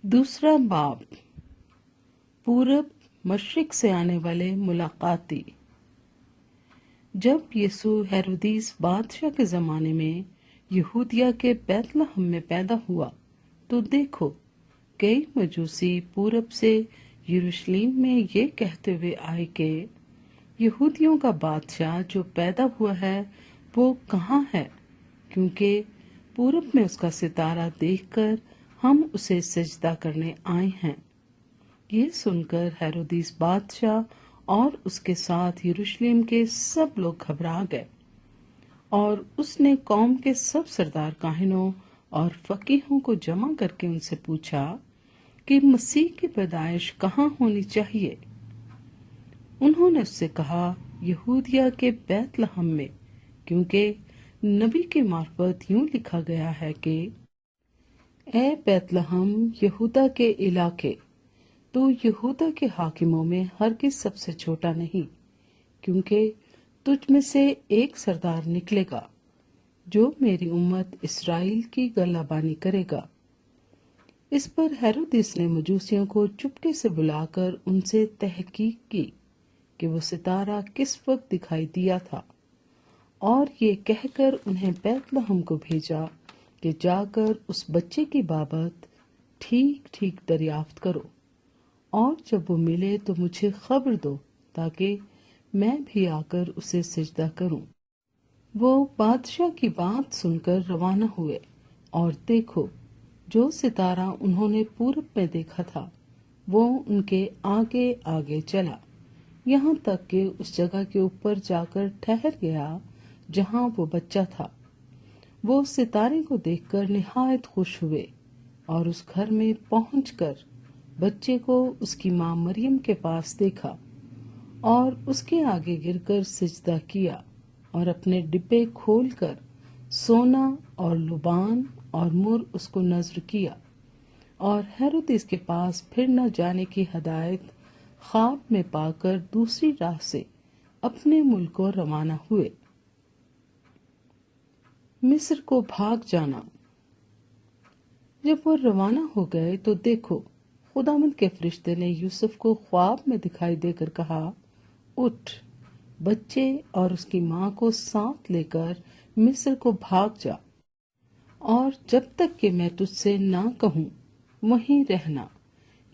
दूसरा बाब, पूरब मशरिक से आने वाले मुलाकाती। जब यीशु हेरोदीस बादशाह के जमाने में यहूदिया के बैतलहम में पैदा हुआ, तो देखो कई मजूसी पूरब से यरूशलेम में ये कहते हुए आए कि यहूदियों का बादशाह जो पैदा हुआ है वो कहाँ है, क्योंकि पूरब में उसका सितारा देखकर हम उसे सजदा करने आए हैं। ये सुनकर हेरोदीस बादशाह और उसके साथ यरूशलेम के सब लोग घबरा गए, और उसने कौम के सब सरदार काहिनों और फकीहों को जमा करके उनसे पूछा कि मसीह की पैदाइश कहाँ होनी चाहिए। उन्होंने उससे कहा, यहूदिया के बैतलहम में, क्योंकि नबी के मार्फत यूं लिखा गया है कि ए बैतलहम यहूदा के इलाके, तो यहूदा के हाकिमों में हर किस सबसे छोटा नहीं, क्योंकि तुझ में से एक सरदार निकलेगा जो मेरी उम्मत इस्राएल की गलाबानी करेगा। इस पर हेरोदिस ने मजूसियों को चुपके से बुलाकर उनसे तहकीक की कि वो सितारा किस वक्त दिखाई दिया था, और ये कहकर उन्हें बैतलहम को भेजा कि जाकर उस बच्चे की बाबत ठीक ठीक दरियाफ्त करो, और जब वो मिले तो मुझे खबर दो ताकि मैं भी आकर उसे सजदा करूं। वो बादशाह की बात सुनकर रवाना हुए, और देखो जो सितारा उन्होंने पूरब में देखा था वो उनके आगे आगे चला, यहाँ तक कि उस जगह के ऊपर जाकर ठहर गया जहाँ वो बच्चा था। वो सितारे को देखकर निहायत खुश हुए, और उस घर में पहुंचकर बच्चे को उसकी माँ मरियम के पास देखा, और उसके आगे गिरकर सिजदा किया, और अपने डिब्बे खोलकर सोना और लुबान और मुर उसको नजर किया, और हेरोदिस के पास फिर न जाने की हदायत ख्वाब में पाकर दूसरी राह से अपने मुल्क को रवाना हुए। मिस्र को भाग जाना। जब वो रवाना हो गए तो देखो खुदावंद के फरिश्ते ने यूसुफ को ख्वाब में दिखाई देकर कहा, उठ, बच्चे और उसकी माँ को साथ लेकर मिस्र को भाग जा, और जब तक कि मैं तुझसे ना कहूँ वहीं रहना,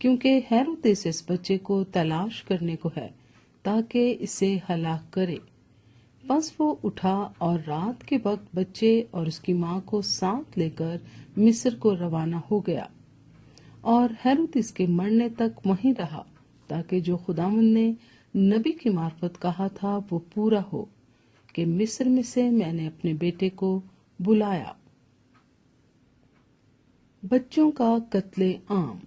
क्योंकि हेरोदेस इस बच्चे को तलाश करने को है ताकि इसे हलाक करे। बस वो उठा और रात के वक्त बच्चे और उसकी माँ को साथ लेकर मिस्र को रवाना हो गया, और हेरोदिस के मरने तक वहीं रहा ताकि जो खुदावंद ने नबी की मार्फत कहा था वो पूरा हो कि मिस्र में से मैंने अपने बेटे को बुलाया। बच्चों का कत्ले आम।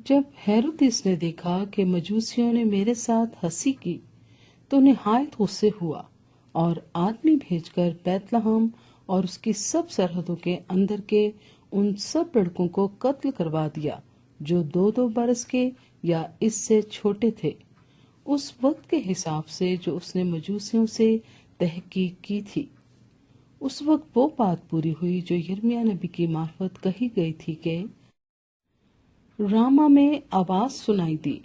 जब हेरोदिस ने देखा कि मजूसियों ने मेरे साथ हंसी की तो निहायत गुस्से हुआ, और आदमी भेजकर बैतलहम और उसकी सब सरहदों के अंदर के उन सब लड़कों को कत्ल करवा दिया जो 2-2 बरस के या इससे छोटे थे, उस वक्त के हिसाब से जो उसने मजूसियों से तहकीक की थी। उस वक्त वो बात पूरी हुई जो यिर्मयाह नबी की मार्फत कही गई थी कि रामा में आवाज सुनाई दी,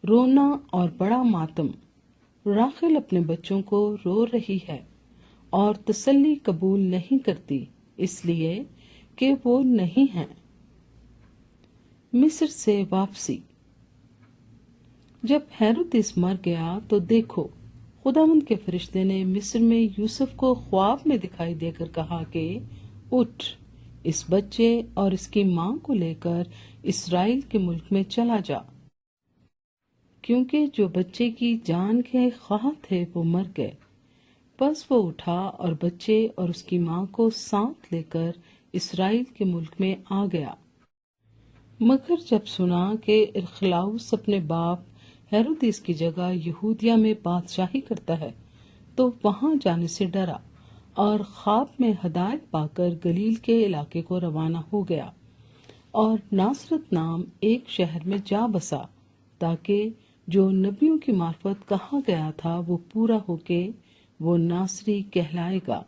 रोना और बड़ा मातम, राखेल अपने बच्चों को रो रही है और तसल्ली कबूल नहीं करती, इसलिए कि वो नहीं हैं। मिस्र से वापसी। जब हेरोदिस मर गया तो देखो खुदावंद के फरिश्ते ने मिस्र में यूसुफ को ख्वाब में दिखाई देकर कहा कि उठ, इस बच्चे और इसकी माँ को लेकर इस्राएल के मुल्क में चला जा, क्योंकि जो बच्चे की जान के ख्वाह थे वो मर गए। बस वो उठा और बच्चे और उसकी माँ को साथ लेकर इस्राएल के मुल्क में आ गया। मगर जब सुना कि इरखलाउस अपने बाप हेरोदिस की जगह यहूदिया में बादशाही करता है तो वहां जाने से डरा, और ख्वाब में हदायत पाकर गलील के इलाके को रवाना हो गया, और नासरत नाम एक शहर में जा बसा ताकि जो नबियों की मार्फत कहा गया था वो पूरा होके वो नासरी कहलाएगा।